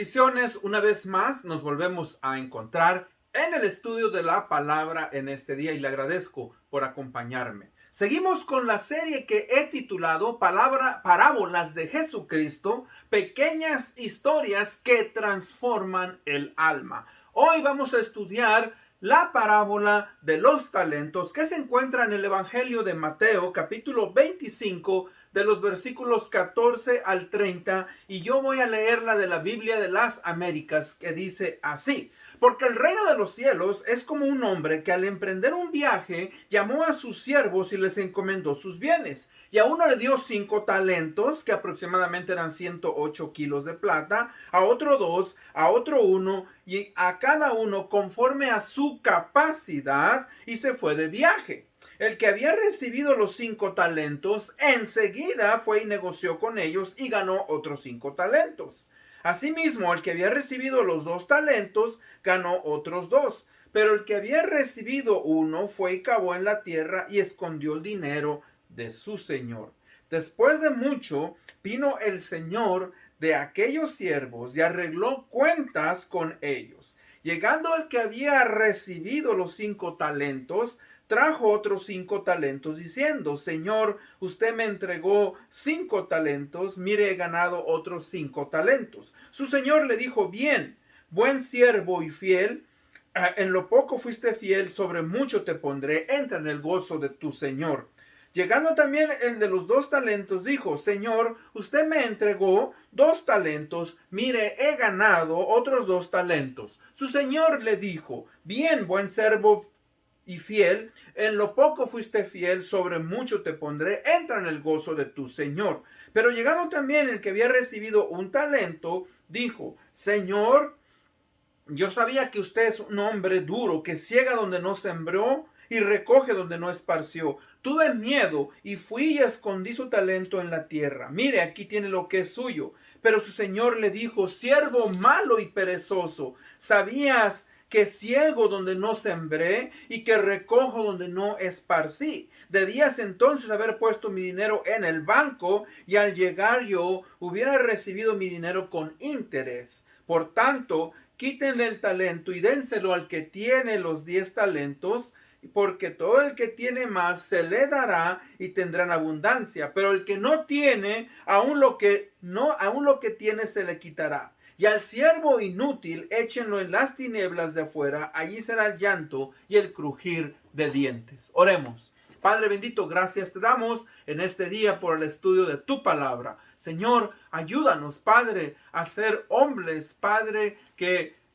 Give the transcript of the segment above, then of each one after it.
Bendiciones, una vez más nos volvemos a encontrar en el estudio de la palabra en este día y le agradezco por acompañarme. Seguimos con la serie que he titulado Parábolas de Jesucristo, pequeñas historias que transforman el alma. Hoy vamos a estudiar la parábola de los talentos que se encuentra en el Evangelio de Mateo, capítulo 25, de los versículos 14 al 30, y yo voy a leerla de la Biblia de las Américas, que dice así: porque el reino de los cielos es como un hombre que al emprender un viaje llamó a sus siervos y les encomendó sus bienes. Y a uno le dio 5 talentos, que aproximadamente eran 108 kilos de plata, a otro 2, a otro 1, y a cada uno conforme a su capacidad, y se fue de viaje. El que había recibido los 5 talentos, enseguida fue y negoció con ellos y ganó otros 5 talentos. Asimismo, el que había recibido los 2 talentos, ganó otros 2. Pero el que había recibido 1 fue y cavó en la tierra y escondió el dinero de su señor. Después de mucho, vino el señor de aquellos siervos y arregló cuentas con ellos. Llegando el que había recibido los 5 talentos, trajo otros 5 talentos diciendo: Señor, usted me entregó 5 talentos, mire, he ganado otros 5 talentos. Su señor le dijo: bien, buen siervo y fiel, en lo poco fuiste fiel, sobre mucho te pondré, entra en el gozo de tu señor. Llegando también el de los 2 talentos, dijo: Señor, usted me entregó 2 talentos, mire, he ganado otros 2 talentos. Su señor le dijo: bien, buen siervo y fiel, en lo poco fuiste fiel, sobre mucho te pondré, entra en el gozo de tu señor. Pero llegando también el que había recibido 1 talento, dijo: Señor, yo sabía que usted es un hombre duro, que ciega donde no sembró y recoge donde no esparció. Tuve miedo y fui y escondí su talento en la tierra. Mire, aquí tiene lo que es suyo. Pero su señor le dijo: siervo malo y perezoso, ¿sabías que ciego donde no sembré y que recojo donde no esparcí? Debías entonces haber puesto mi dinero en el banco, y al llegar yo hubiera recibido mi dinero con interés. Por tanto, quítenle el talento y dénselo al que tiene los 10 talentos, porque todo el que tiene más se le dará y tendrán abundancia, pero el que no tiene, aún lo que tiene se le quitará. Y al siervo inútil échenlo en las tinieblas de afuera, allí será el llanto y el crujir de dientes. Oremos. Padre bendito, gracias te damos en este día por el estudio de tu palabra. Señor, ayúdanos, Padre, a ser hombres, Padre,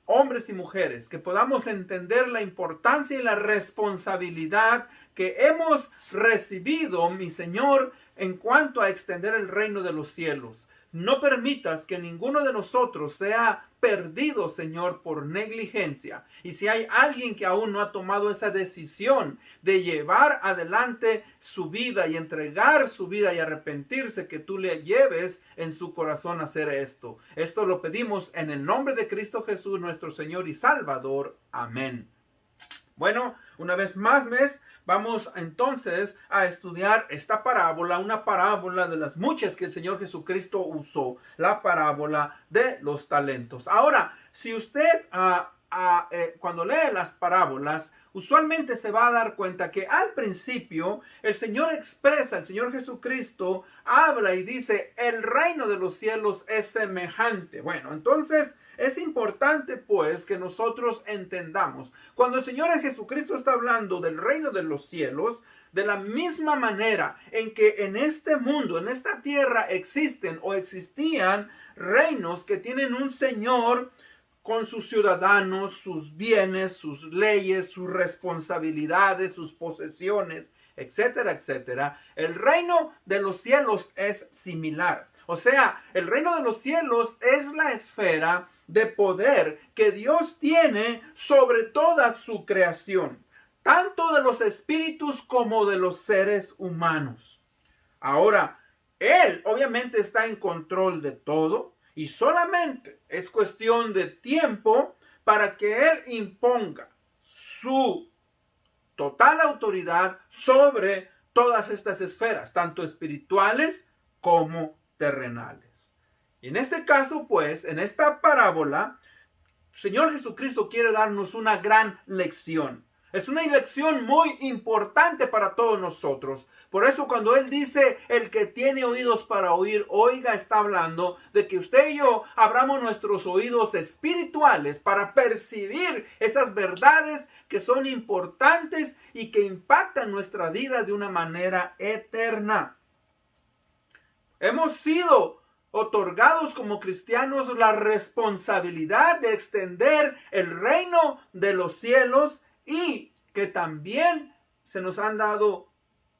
hombres y mujeres, que podamos entender la importancia y la responsabilidad que hemos recibido, mi Señor, en cuanto a extender el reino de los cielos. No permitas que ninguno de nosotros sea perdido, Señor, por negligencia. Y si hay alguien que aún no ha tomado esa decisión de llevar adelante su vida y entregar su vida y arrepentirse, que tú le lleves en su corazón a hacer esto. Esto lo pedimos en el nombre de Cristo Jesús, nuestro Señor y Salvador. Amén. Bueno, una vez más, vamos entonces a estudiar esta parábola, una parábola de las muchas que el Señor Jesucristo usó, la parábola de los talentos. Ahora, si usted cuando lee las parábolas, usualmente se va a dar cuenta que al principio el Señor Jesucristo habla y dice: el reino de los cielos es semejante. Bueno, entonces es importante pues que nosotros entendamos, cuando el Señor Jesucristo está hablando del reino de los cielos, de la misma manera en que en este mundo, en esta tierra existen o existían reinos que tienen un Señor con sus ciudadanos, sus bienes, sus leyes, sus responsabilidades, sus posesiones, etcétera, etcétera. El reino de los cielos es similar. O sea, el reino de los cielos es la esfera de poder que Dios tiene sobre toda su creación, tanto de los espíritus como de los seres humanos. Ahora, Él obviamente está en control de todo y solamente es cuestión de tiempo para que Él imponga su total autoridad sobre todas estas esferas, tanto espirituales como terrenales. Y en este caso, pues, en esta parábola, Señor Jesucristo quiere darnos una gran lección. Es una lección muy importante para todos nosotros. Por eso cuando Él dice, el que tiene oídos para oír, oiga, está hablando de que usted y yo abramos nuestros oídos espirituales para percibir esas verdades que son importantes y que impactan nuestra vida de una manera eterna. Hemos sido otorgados como cristianos la responsabilidad de extender el reino de los cielos y que también se nos han dado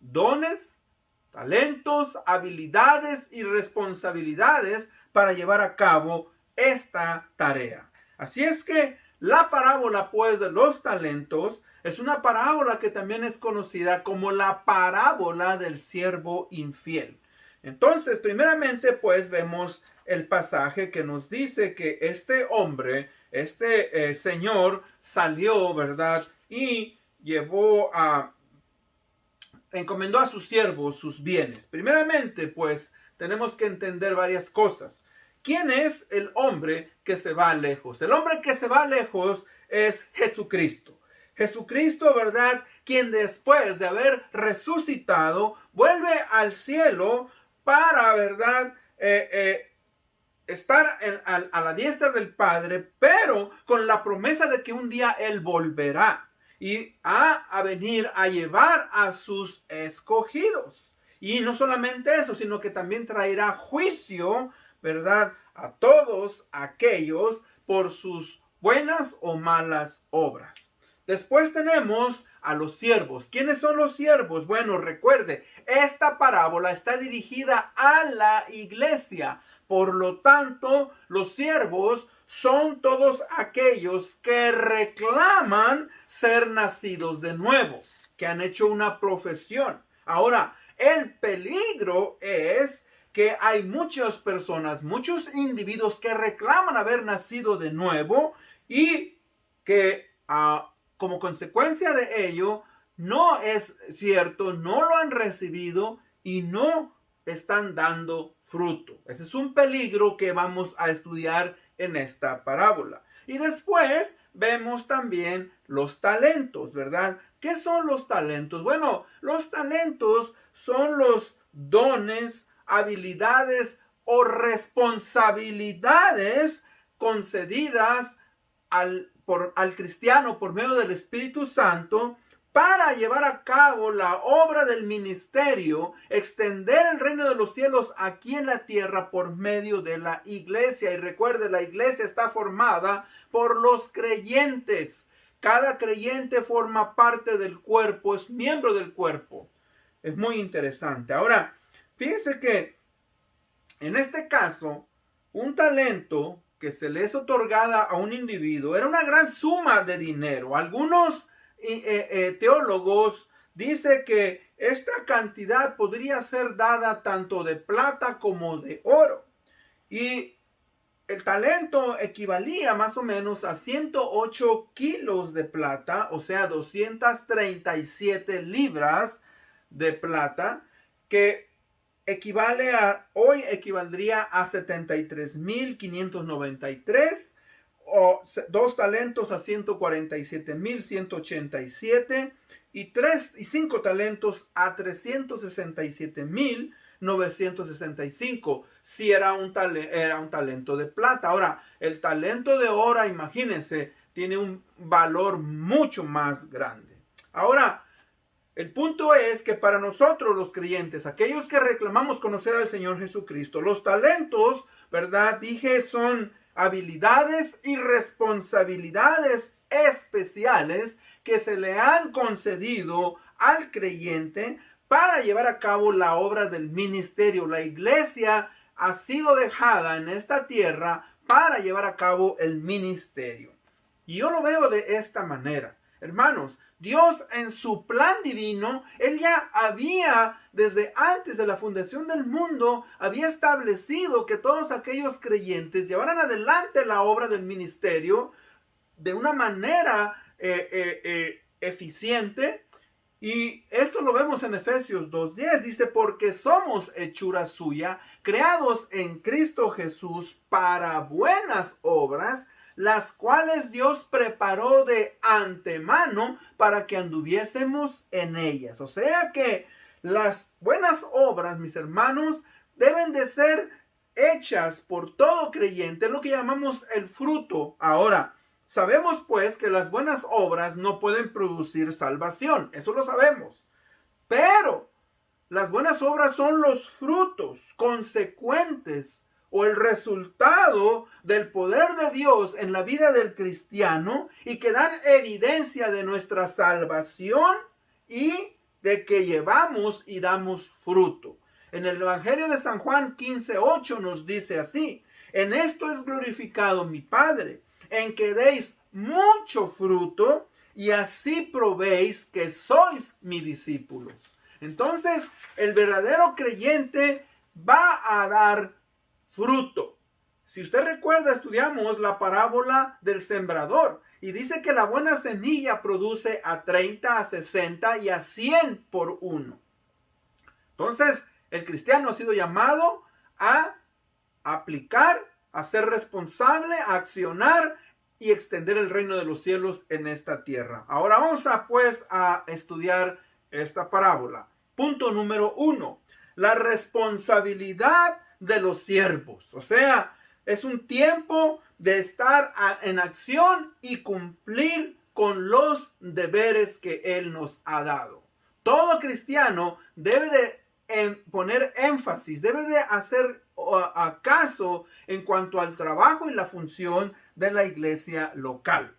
dones, talentos, habilidades y responsabilidades para llevar a cabo esta tarea. Así es que la parábola, pues, de los talentos es una parábola que también es conocida como la parábola del siervo infiel. Entonces, primeramente, pues, vemos el pasaje que nos dice que este hombre, este señor, salió, ¿verdad? Y encomendó a sus siervos sus bienes. Primeramente, pues, tenemos que entender varias cosas. ¿Quién es el hombre que se va lejos? El hombre que se va lejos es Jesucristo. Jesucristo, ¿verdad? Quien después de haber resucitado, vuelve al cielo para, ¿verdad? Estar a la diestra del Padre, pero con la promesa de que un día Él volverá y a venir a llevar a sus escogidos. Y no solamente eso, sino que también traerá juicio, ¿verdad?, a todos aquellos por sus buenas o malas obras. Después tenemos a los siervos. ¿Quiénes son los siervos? Bueno, recuerde, esta parábola está dirigida a la iglesia. Por lo tanto, los siervos son todos aquellos que reclaman ser nacidos de nuevo, que han hecho una profesión. Ahora, el peligro es que hay muchas personas, muchos individuos que reclaman haber nacido de nuevo y que como consecuencia de ello no es cierto, no lo han recibido y no están dando fruto. Ese es un peligro que vamos a estudiar en esta parábola. Y después vemos también los talentos, ¿verdad? ¿Qué son los talentos? Bueno, los talentos son los dones, habilidades o responsabilidades concedidas al cristiano por medio del Espíritu Santo para llevar a cabo la obra del ministerio, extender el reino de los cielos aquí en la tierra por medio de la iglesia. Y recuerde, la iglesia está formada por los creyentes. Cada creyente forma parte del cuerpo, es miembro del cuerpo. Es muy interesante. Ahora, fíjense que en este caso, un talento que se le es otorgada a un individuo era una gran suma de dinero. Algunos teólogos dicen que esta cantidad podría ser dada tanto de plata como de oro. Y el talento equivalía más o menos a 108 kilos de plata, o sea, 237 libras de plata, que hoy equivaldría a 73,593, o 2 talentos a 147,187 y 5 talentos a 367,965 si era un talento de plata. Ahora, el talento de oro, imagínense, tiene un valor mucho más grande. Ahora, el punto es que para nosotros los creyentes, aquellos que reclamamos conocer al Señor Jesucristo, los talentos, ¿verdad? Dije, son habilidades y responsabilidades especiales que se le han concedido al creyente para llevar a cabo la obra del ministerio. La iglesia ha sido dejada en esta tierra para llevar a cabo el ministerio. Y yo lo veo de esta manera. Hermanos, Dios en su plan divino, Él ya había, desde antes de la fundación del mundo, había establecido que todos aquellos creyentes llevaran adelante la obra del ministerio de una manera eficiente Y esto lo vemos en Efesios 2:10. Dice, porque somos hechura suya, creados en Cristo Jesús para buenas obras, las cuales Dios preparó de antemano para que anduviésemos en ellas. O sea que las buenas obras, mis hermanos, deben de ser hechas por todo creyente, es lo que llamamos el fruto. Ahora, sabemos pues que las buenas obras no pueden producir salvación, eso lo sabemos. Pero las buenas obras son los frutos consecuentes o el resultado del poder de Dios en la vida del cristiano y que dan evidencia de nuestra salvación y de que llevamos y damos fruto. En el Evangelio de San Juan 15:8 nos dice así: en esto es glorificado mi Padre, en que deis mucho fruto y así probéis que sois mis discípulos. Entonces, el verdadero creyente va a dar fruto. Si usted recuerda, estudiamos la parábola del sembrador y dice que la buena semilla produce a 30, a 60 y a 100 por uno. Entonces, el cristiano ha sido llamado a aplicar, a ser responsable, a accionar y extender el reino de los cielos en esta tierra. Ahora vamos a estudiar esta parábola. Punto número 1. La responsabilidad de los siervos. O sea, es un tiempo de estar en acción y cumplir con los deberes que Él nos ha dado. Todo cristiano debe de poner énfasis, debe de hacer caso en cuanto al trabajo y la función de la iglesia local.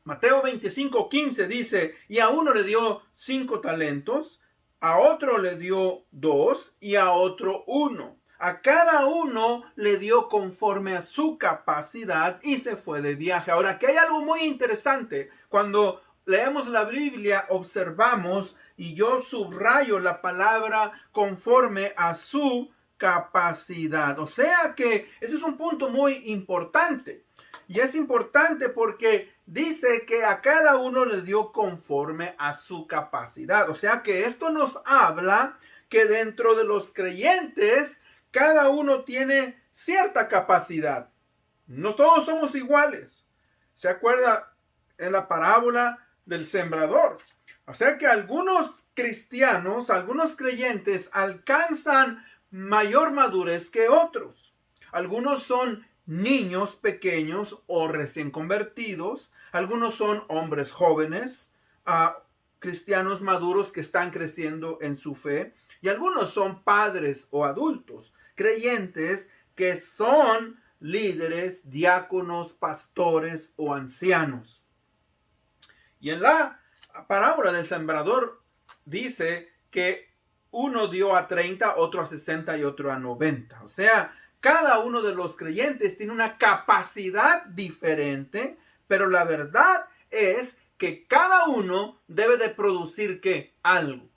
Mateo 25:15 dice, y a uno le dio 5 talentos, a otro le dio 2 y a otro 1. A cada uno le dio conforme a su capacidad y se fue de viaje. Ahora, aquí hay algo muy interesante. Cuando leemos la Biblia, observamos, y yo subrayo la palabra conforme a su capacidad. O sea que ese es un punto muy importante. Y es importante porque dice que a cada uno le dio conforme a su capacidad. O sea que esto nos habla que dentro de los creyentes, cada uno tiene cierta capacidad. No todos somos iguales. ¿Se acuerda en la parábola del sembrador? O sea que algunos cristianos, algunos creyentes alcanzan mayor madurez que otros. Algunos son niños pequeños o recién convertidos. Algunos son hombres jóvenes, cristianos maduros que están creciendo en su fe. Y algunos son padres o adultos, creyentes que son líderes, diáconos, pastores o ancianos. Y en la parábola del sembrador dice que uno dio a 30, otro a 60 y otro a 90. O sea, cada uno de los creyentes tiene una capacidad diferente, pero la verdad es que cada uno debe de producir ¿qué? Algo.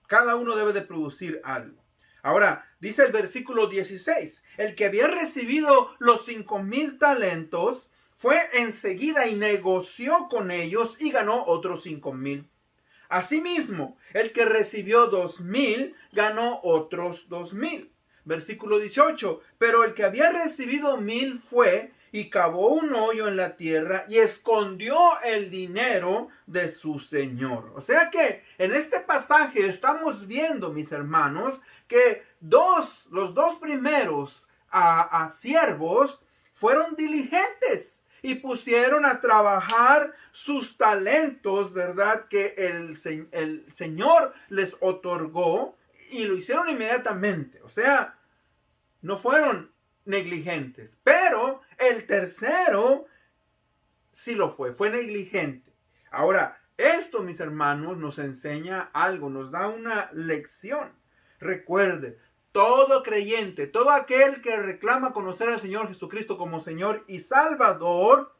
Cada uno debe de producir algo. Ahora, dice el versículo 16, el que había recibido los 5,000 talentos fue enseguida y negoció con ellos y ganó otros 5,000. Asimismo, el que recibió 2,000 ganó otros 2,000. Versículo 18, pero el que había recibido 1,000 fue y cavó un hoyo en la tierra y escondió el dinero de su señor. O sea que en este pasaje estamos viendo, mis hermanos, que los dos primeros siervos fueron diligentes y pusieron a trabajar sus talentos, ¿verdad? Que el Señor les otorgó y lo hicieron inmediatamente. O sea, no fueron negligentes. Pero el tercero sí lo fue negligente. Ahora, esto, mis hermanos, nos enseña algo, nos da una lección. Recuerde, todo creyente, todo aquel que reclama conocer al Señor Jesucristo como Señor y Salvador,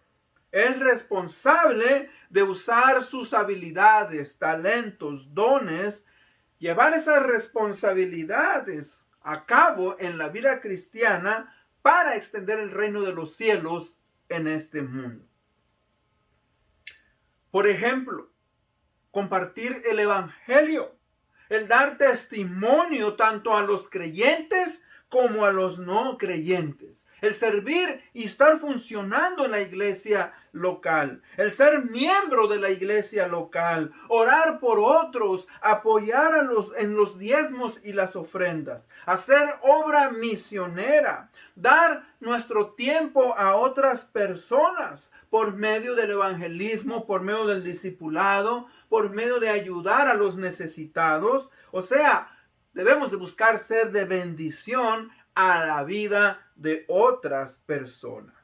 es responsable de usar sus habilidades, talentos, dones, llevar esas responsabilidades a cabo en la vida cristiana para extender el reino de los cielos en este mundo. Por ejemplo, compartir el evangelio, el dar testimonio tanto a los creyentes como a los no creyentes, el servir y estar funcionando en la iglesia local, el ser miembro de la iglesia local, orar por otros, apoyar en los diezmos y las ofrendas, hacer obra misionera, dar nuestro tiempo a otras personas por medio del evangelismo, por medio del discipulado, por medio de ayudar a los necesitados. O sea, debemos de buscar ser de bendición a la vida de otras personas.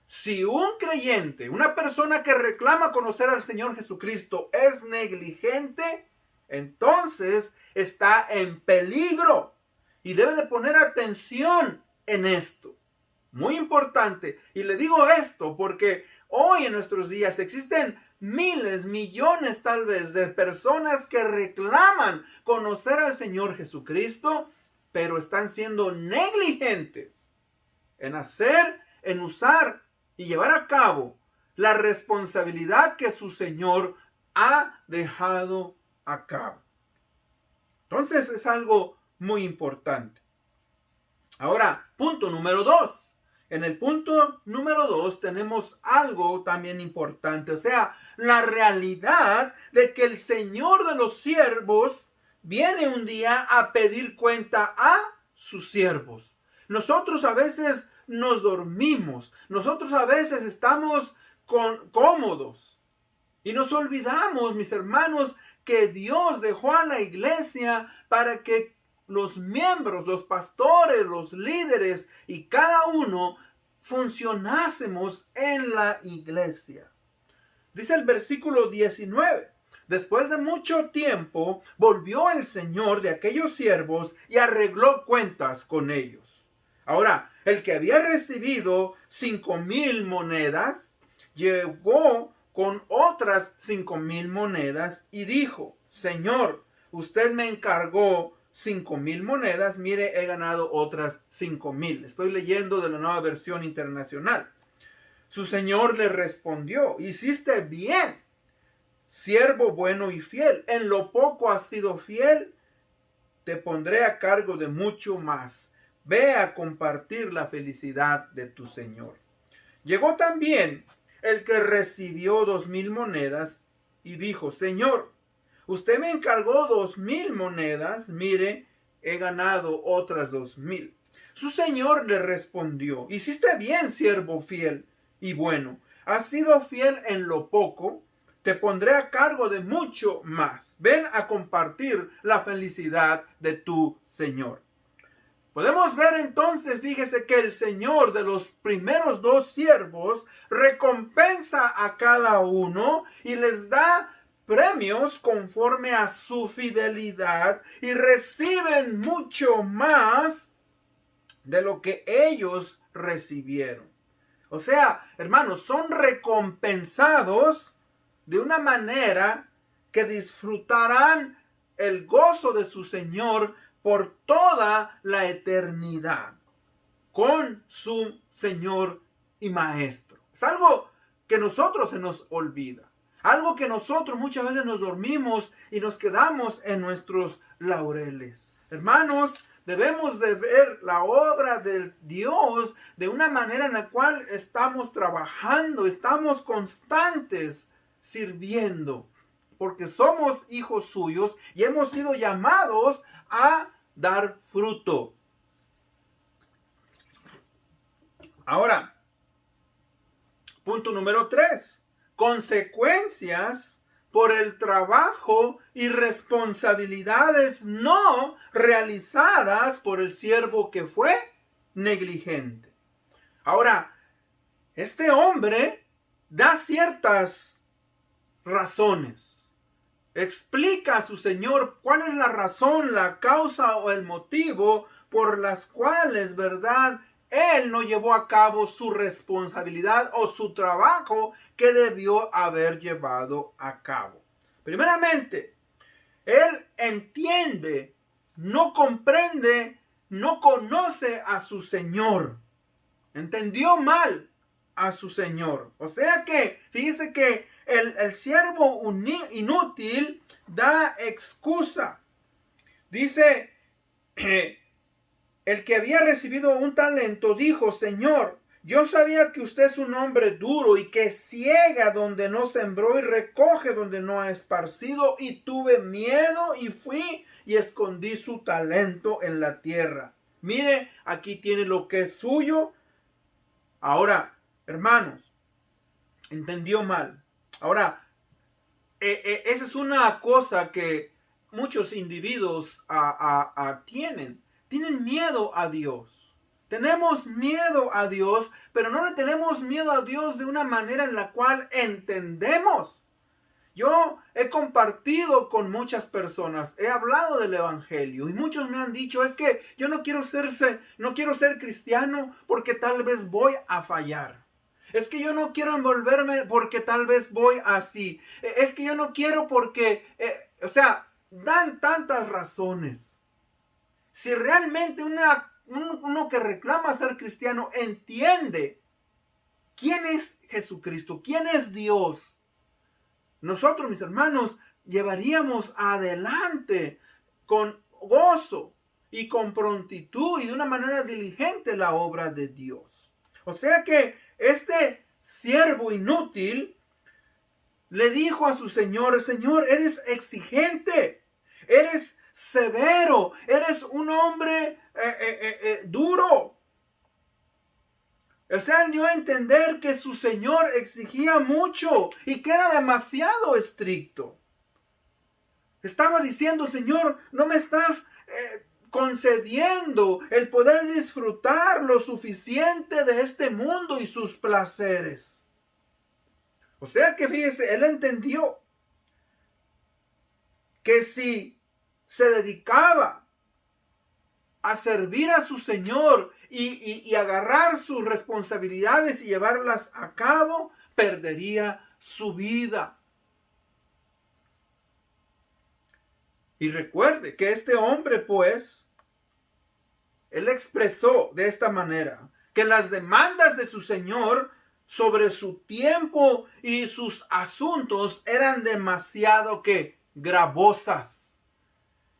Si un creyente, una persona que reclama conocer al Señor Jesucristo es negligente, entonces está en peligro y debe de poner atención en esto. Muy importante. Y le digo esto porque hoy en nuestros días existen miles, millones tal vez de personas que reclaman conocer al Señor Jesucristo, pero están siendo negligentes en hacer, en usar y llevar a cabo la responsabilidad que su Señor ha dejado a cabo. Entonces es algo muy importante. Ahora, punto número 2. En el punto número 2 tenemos algo también importante, o sea, la realidad de que el Señor de los siervos viene un día a pedir cuenta a sus siervos. Nosotros a veces nos dormimos, nosotros a veces estamos cómodos y nos olvidamos, mis hermanos, que Dios dejó a la iglesia para que los miembros, los pastores, los líderes y cada uno funcionásemos en la iglesia. Dice el versículo 19. Después de mucho tiempo volvió el Señor de aquellos siervos y arregló cuentas con ellos. Ahora, el que había recibido 5,000 monedas llegó con otras 5,000 monedas y dijo: Señor, usted me encargó 5,000 monedas, mire, he ganado otras 5,000. Estoy leyendo de la Nueva Versión Internacional. Su señor le respondió: hiciste bien, siervo bueno y fiel. En lo poco has sido fiel, te pondré a cargo de mucho más. Ve a compartir la felicidad de tu señor. Llegó también el que recibió 2,000 monedas y dijo: Señor, usted me encargó 2,000 monedas, mire, he ganado otras 2,000. Su señor le respondió: hiciste bien, siervo fiel y bueno. Has sido fiel en lo poco, te pondré a cargo de mucho más. Ven a compartir la felicidad de tu señor. Podemos ver entonces, fíjese que el Señor de los primeros 2 siervos recompensa a cada uno y les da premios conforme a su fidelidad y reciben mucho más de lo que ellos recibieron. O sea, hermanos, son recompensados de una manera que disfrutarán el gozo de su Señor por toda la eternidad con su Señor y Maestro. Es algo que nosotros se nos olvida. Algo que nosotros muchas veces nos dormimos y nos quedamos en nuestros laureles. Hermanos, debemos de ver la obra de Dios de una manera en la cual estamos trabajando, estamos constantes sirviendo, porque somos hijos suyos y hemos sido llamados a dar fruto. Ahora, punto número 3. Consecuencias por el trabajo y responsabilidades no realizadas por el siervo que fue negligente. Ahora, este hombre da ciertas razones. Explica a su señor cuál es la razón, la causa o el motivo por las cuales, ¿verdad?, él no llevó a cabo su responsabilidad o su trabajo que debió haber llevado a cabo. Primeramente, él entiende, no comprende, no conoce a su Señor. Entendió mal a su Señor. O sea que, fíjese que el siervo inútil da excusa. Dice, el que había recibido un talento dijo: Señor, yo sabía que usted es un hombre duro y que ciega donde no sembró y recoge donde no ha esparcido, y tuve miedo y fui y escondí su talento en la tierra. Mire, aquí tiene lo que es suyo. Ahora, hermanos, entendió mal. Ahora, esa es una cosa que muchos individuos tienen miedo a Dios. Tenemos miedo a Dios, pero no le tenemos miedo a Dios de una manera en la cual entendemos. Yo he compartido con muchas personas, he hablado del evangelio y muchos me han dicho: es que yo no quiero ser cristiano porque tal vez voy a fallar. Es que yo no quiero envolverme porque tal vez voy así. Es que yo no quiero porque, dan tantas razones. Si realmente uno que reclama ser cristiano entiende quién es Jesucristo, quién es Dios, nosotros, mis hermanos, llevaríamos adelante con gozo y con prontitud y de una manera diligente la obra de Dios. O sea que este siervo inútil le dijo a su señor: Señor, eres exigente, eres severo, eres un hombre duro. O sea, dio a entender que su señor exigía mucho y que era demasiado estricto. Estaba diciendo: Señor, no me estás concediendo el poder disfrutar lo suficiente de este mundo y sus placeres. O sea que fíjese, él entendió que si se dedicaba a servir a su Señor y agarrar sus responsabilidades y llevarlas a cabo, perdería su vida. Y recuerde que este hombre, pues, él expresó de esta manera que las demandas de su Señor sobre su tiempo y sus asuntos eran demasiado gravosas.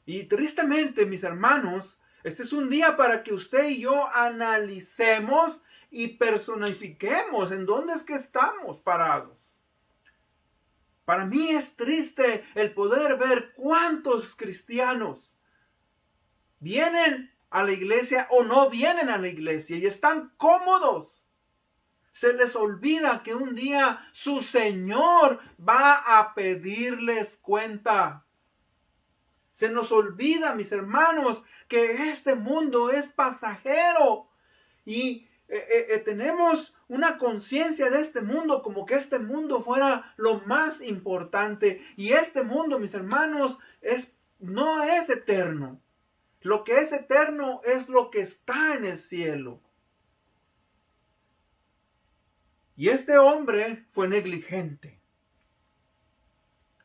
Y tristemente, mis hermanos, este es un día para que usted y yo analicemos y personifiquemos en dónde es que estamos parados. Para mí es triste el poder ver cuántos cristianos vienen a la iglesia o no vienen a la iglesia y están cómodos. Se les olvida que un día su Señor va a pedirles cuenta. Se nos olvida, mis hermanos, que este mundo es pasajero y tenemos una conciencia de este mundo como que este mundo fuera lo más importante. Y este mundo, mis hermanos, no es eterno. Lo que es eterno es lo que está en el cielo. Y este hombre fue negligente.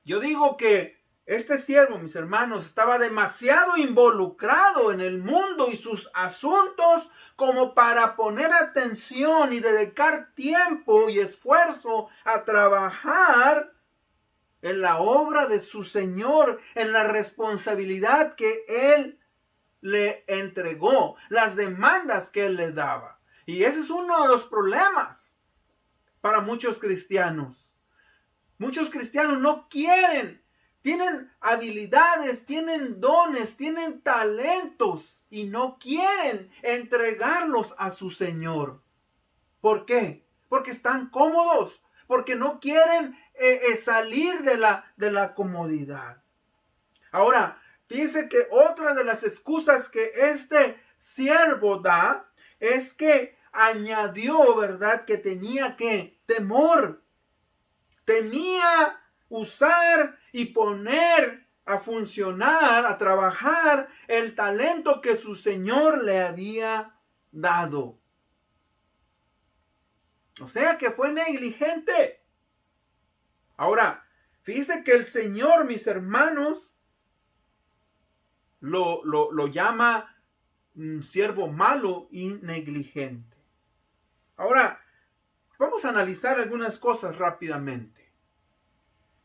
Yo digo que este siervo, mis hermanos, estaba demasiado involucrado en el mundo y sus asuntos como para poner atención y dedicar tiempo y esfuerzo a trabajar en la obra de su Señor, en la responsabilidad que Él le entregó, las demandas que Él le daba. Y ese es uno de los problemas para muchos cristianos. Muchos cristianos no quieren. Tienen habilidades, tienen dones, tienen talentos y no quieren entregarlos a su Señor. ¿Por qué? Porque están cómodos, porque no quieren salir de la comodidad. Ahora, fíjense que otra de las excusas que este siervo da es que añadió, ¿verdad?, que tenía temor. Temía usar y poner a funcionar, a trabajar el talento que su Señor le había dado. O sea que fue negligente. Ahora, fíjese que el Señor, mis hermanos, lo llama un siervo malo y negligente. Ahora, vamos a analizar algunas cosas rápidamente.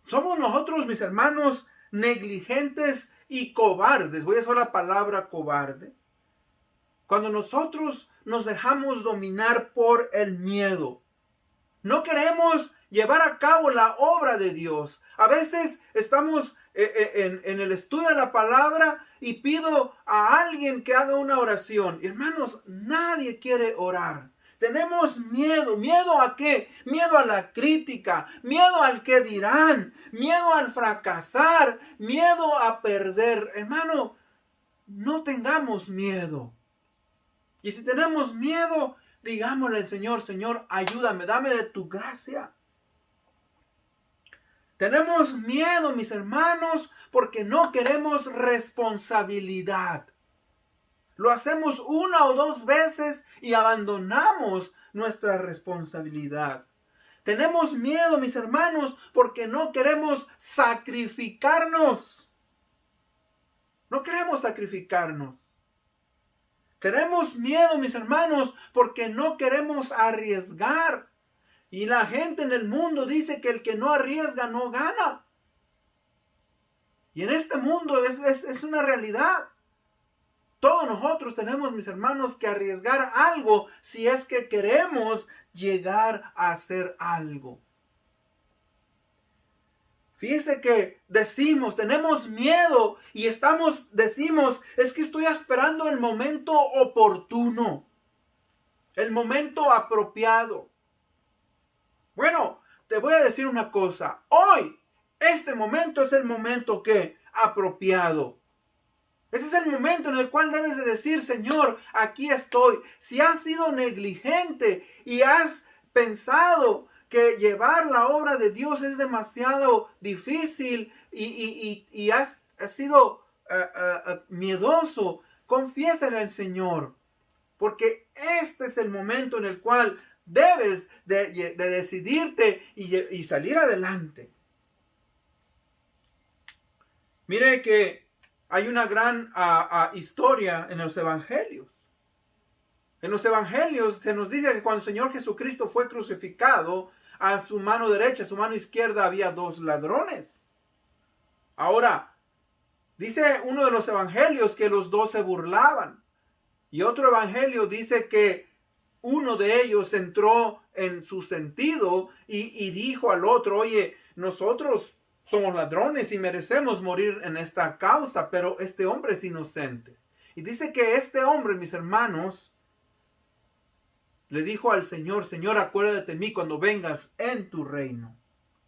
Somos nosotros, mis hermanos, negligentes y cobardes. Voy a usar la palabra cobarde. Cuando nosotros nos dejamos dominar por el miedo. No queremos llevar a cabo la obra de Dios. A veces estamos en el estudio de la palabra y pido a alguien que haga una oración. Hermanos, nadie quiere orar. Tenemos miedo. ¿Miedo a qué? Miedo a la crítica, miedo al que dirán, miedo al fracasar, miedo a perder. Hermano, no tengamos miedo. Y si tenemos miedo, digámosle al Señor, Señor, ayúdame, dame de tu gracia. Tenemos miedo, mis hermanos, porque no queremos responsabilidad. Lo hacemos una o dos veces y abandonamos nuestra responsabilidad. Tenemos miedo, mis hermanos, porque no queremos sacrificarnos. No queremos sacrificarnos. Tenemos miedo, mis hermanos, porque no queremos arriesgar. Y la gente en el mundo dice que el que no arriesga no gana. Y en este mundo es una realidad. Todos nosotros tenemos, mis hermanos, que arriesgar algo si es que queremos llegar a hacer algo. Fíjese que tenemos miedo y decimos, es que estoy esperando el momento oportuno, el momento apropiado. Bueno, te voy a decir una cosa, hoy, este momento es el momento apropiado. Ese es el momento en el cual debes de decir, Señor, aquí estoy. Si has sido negligente y has pensado que llevar la obra de Dios es demasiado difícil y has sido miedoso, confiésale al Señor. Porque este es el momento en el cual debes de decidirte y salir adelante. Mire que hay una gran historia en los evangelios. En los evangelios se nos dice que cuando el Señor Jesucristo fue crucificado, a su mano derecha, a su mano izquierda había dos ladrones. Ahora, dice uno de los evangelios que los dos se burlaban. Y otro evangelio dice que uno de ellos entró en su sentido y dijo al otro, oye, nosotros somos ladrones y merecemos morir en esta causa, pero este hombre es inocente. Y dice que este hombre, mis hermanos, le dijo al Señor, Señor, acuérdate de mí cuando vengas en tu reino.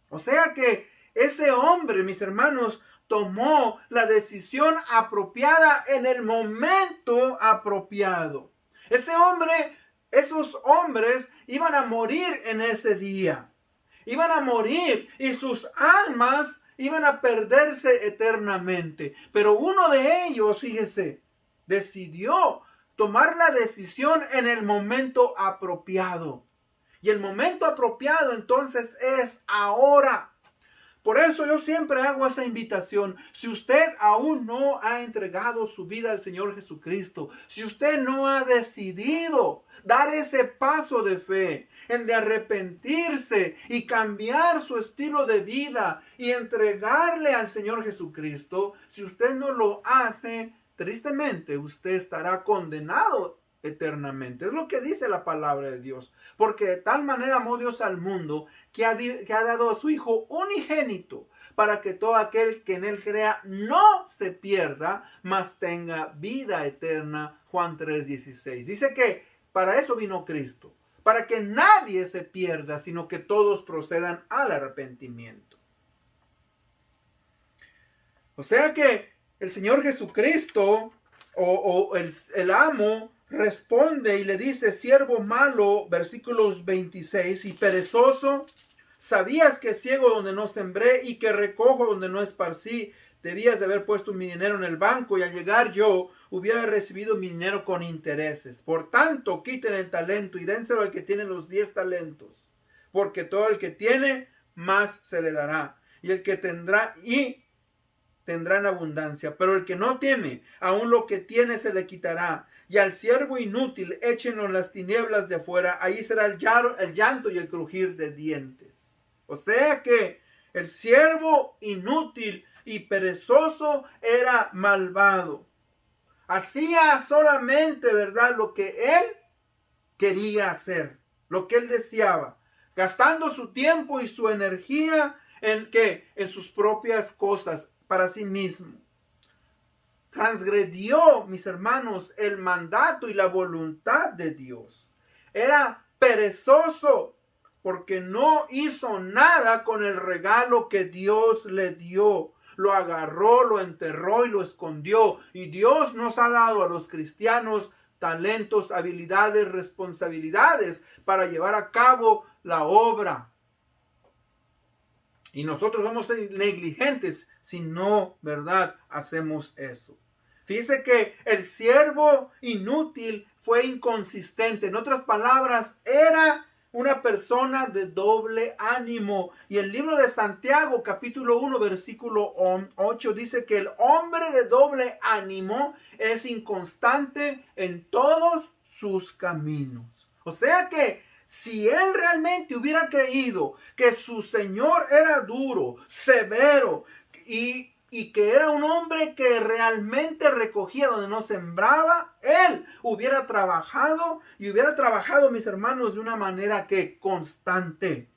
O sea que ese hombre, mis hermanos, tomó la decisión apropiada en el momento apropiado. Esos hombres iban a morir en ese día. Iban a morir y sus almas iban a perderse eternamente. Pero uno de ellos, fíjese, decidió tomar la decisión en el momento apropiado. Y el momento apropiado entonces es ahora. Por eso yo siempre hago esa invitación. Si usted aún no ha entregado su vida al Señor Jesucristo, si usted no ha decidido dar ese paso de fe, en de arrepentirse y cambiar su estilo de vida y entregarle al Señor Jesucristo, si usted no lo hace, tristemente usted estará condenado eternamente. Es lo que dice la palabra de Dios. Porque de tal manera amó Dios al mundo que ha dado a su Hijo unigénito para que todo aquel que en él crea no se pierda, mas tenga vida eterna. Juan 3:16. Dice que para eso vino Cristo. Para que nadie se pierda, sino que todos procedan al arrepentimiento. O sea que el Señor Jesucristo o el amo responde y le dice, siervo malo, versículos 26, y perezoso, sabías que ciego donde no sembré y que recojo donde no esparcí. Debías de haber puesto mi dinero en el banco y al llegar yo hubiera recibido mi dinero con intereses. Por tanto, quiten el talento y dénselo al que tiene los 10 talentos. Porque todo el que tiene, más se le dará. Y el que tendrá en abundancia. Pero el que no tiene, aún lo que tiene se le quitará. Y al siervo inútil, échenlo en las tinieblas de afuera. Ahí será el llanto y el crujir de dientes. O sea que El siervo inútil y perezoso era malvado. Hacía solamente, ¿verdad?, lo que él quería hacer, lo que él deseaba, gastando su tiempo y su energía en ¿qué? En sus propias cosas para sí mismo. Transgredió, mis hermanos, el mandato y la voluntad de Dios. Era perezoso porque no hizo nada con el regalo que Dios le dio. Lo agarró, lo enterró y lo escondió. Y Dios nos ha dado a los cristianos talentos, habilidades, responsabilidades para llevar a cabo la obra. Y nosotros somos negligentes si no, ¿verdad?, hacemos eso. Fíjese que el siervo inútil fue inconsistente. En otras palabras, era una persona de doble ánimo. Y el libro de Santiago, capítulo 1, versículo 8, dice que el hombre de doble ánimo es inconstante en todos sus caminos. O sea que si él realmente hubiera creído que su Señor era duro, severo y que era un hombre que realmente recogía donde no sembraba, él hubiera trabajado y hubiera trabajado, mis hermanos, de una manera que constante.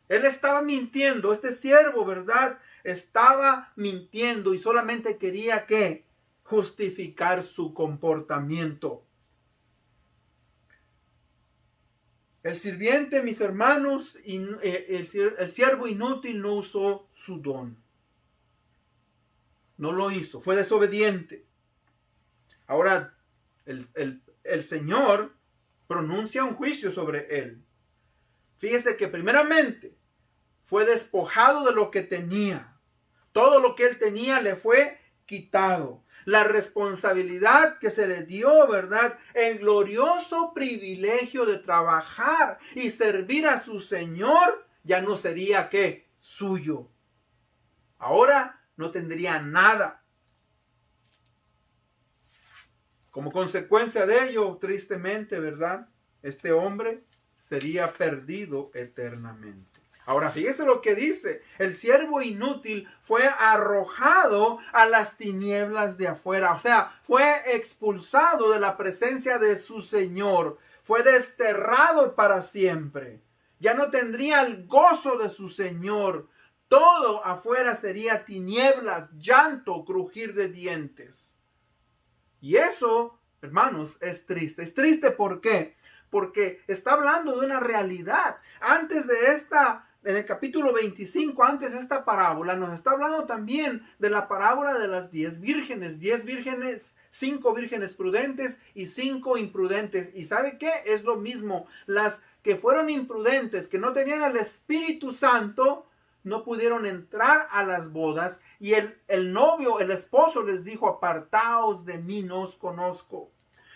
Él estaba mintiendo, este siervo, ¿verdad?, estaba mintiendo y solamente quería que justificar su comportamiento. El sirviente, mis hermanos, el siervo inútil no usó su don. No lo hizo, fue desobediente. Ahora, el Señor pronuncia un juicio sobre él. Fíjese que primeramente fue despojado de lo que tenía. Todo lo que él tenía le fue quitado. La responsabilidad que se le dio, ¿verdad?, el glorioso privilegio de trabajar y servir a su Señor, ya no sería ¿qué? Suyo. Ahora no tendría nada. Como consecuencia de ello, tristemente, ¿verdad?, este hombre sería perdido eternamente. Ahora fíjese lo que dice, el siervo inútil fue arrojado a las tinieblas de afuera, o sea, fue expulsado de la presencia de su Señor, fue desterrado para siempre, ya no tendría el gozo de su Señor, todo afuera sería tinieblas, llanto, crujir de dientes. Y eso, hermanos, es triste, ¿por qué? Porque está hablando de una realidad. Antes de esta, en el capítulo 25, antes de esta parábola, nos está hablando también de la parábola de las 10 vírgenes. 10 vírgenes, 5 vírgenes prudentes y 5 imprudentes. ¿Y sabe qué? Es lo mismo. Las que fueron imprudentes, que no tenían el Espíritu Santo, no pudieron entrar a las bodas. Y el novio, el esposo les dijo, apartaos de mí, no os conozco.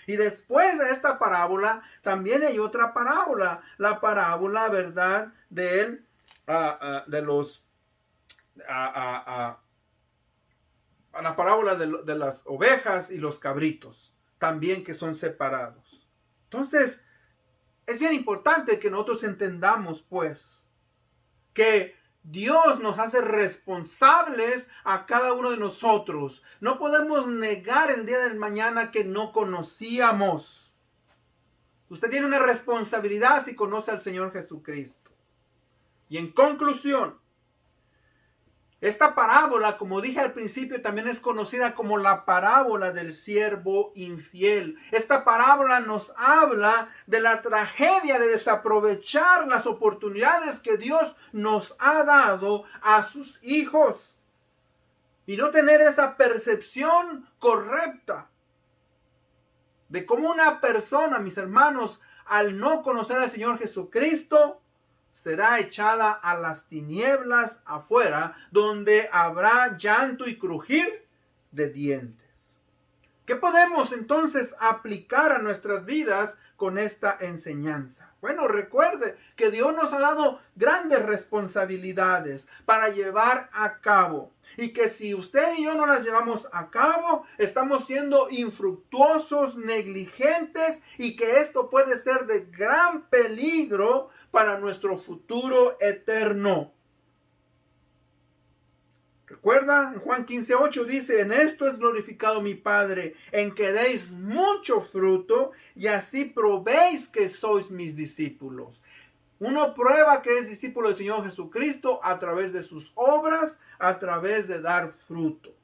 Y después de esta parábola, también hay otra parábola. La parábola, ¿verdad?, de la parábola de las ovejas y los cabritos. También que son separados. Entonces, es bien importante que nosotros entendamos, pues, que Dios nos hace responsables a cada uno de nosotros. No podemos negar el día del mañana que no conocíamos. Usted tiene una responsabilidad si conoce al Señor Jesucristo. Y en conclusión, esta parábola, como dije al principio, también es conocida como la parábola del siervo infiel. Esta parábola nos habla de la tragedia de desaprovechar las oportunidades que Dios nos ha dado a sus hijos y no tener esa percepción correcta de cómo una persona, mis hermanos, al no conocer al Señor Jesucristo, será echada a las tinieblas afuera, donde habrá llanto y crujir de dientes. ¿Qué podemos entonces aplicar a nuestras vidas con esta enseñanza? Bueno, recuerde que Dios nos ha dado grandes responsabilidades para llevar a cabo. Y que si usted y yo no las llevamos a cabo, estamos siendo infructuosos, negligentes, y que esto puede ser de gran peligro para nuestro futuro eterno. Recuerda, en Juan 15:8 dice, en esto es glorificado mi Padre, en que deis mucho fruto y así probéis que sois mis discípulos. Uno prueba que es discípulo del Señor Jesucristo a través de sus obras, a través de dar fruto.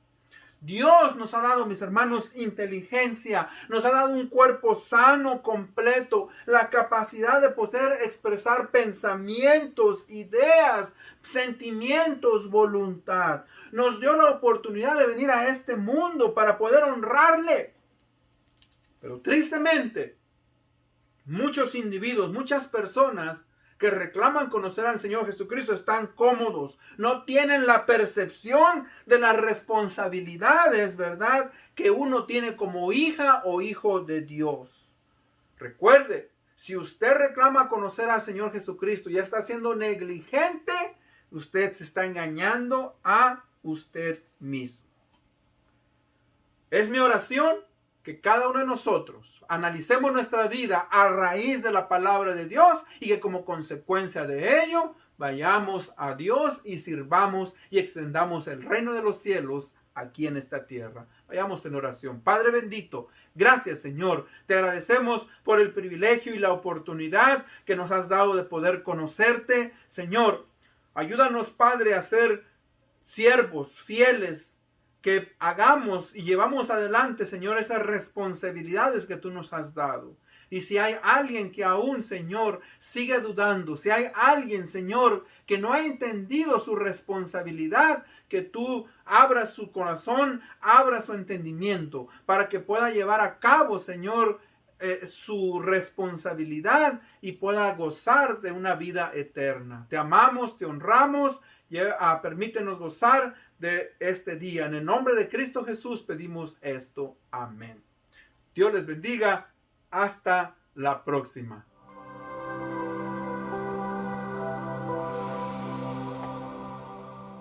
Dios nos ha dado, mis hermanos, inteligencia, nos ha dado un cuerpo sano, completo, la capacidad de poder expresar pensamientos, ideas, sentimientos, voluntad. Nos dio la oportunidad de venir a este mundo para poder honrarle. Pero tristemente, muchos individuos, muchas personas que reclaman conocer al Señor Jesucristo están cómodos, no tienen la percepción de las responsabilidades, ¿verdad?, que uno tiene como hija o hijo de Dios. Recuerde, si usted reclama conocer al Señor Jesucristo y está siendo negligente, usted se está engañando a usted mismo. Es mi oración que cada uno de nosotros analicemos nuestra vida a raíz de la palabra de Dios y que como consecuencia de ello vayamos a Dios y sirvamos y extendamos el reino de los cielos aquí en esta tierra. Vayamos en oración. Padre bendito, gracias Señor. Te agradecemos por el privilegio y la oportunidad que nos has dado de poder conocerte. Señor, ayúdanos Padre a ser siervos fieles, que hagamos y llevamos adelante, Señor, esas responsabilidades que tú nos has dado. Y si hay alguien que aún, Señor, sigue dudando, si hay alguien, Señor, que no ha entendido su responsabilidad, que tú abras su corazón, abras su entendimiento, para que pueda llevar a cabo, Señor, su responsabilidad y pueda gozar de una vida eterna. Te amamos, te honramos, permítenos gozar de este día. En el nombre de Cristo Jesús pedimos esto. Amén. Dios les bendiga. Hasta la próxima.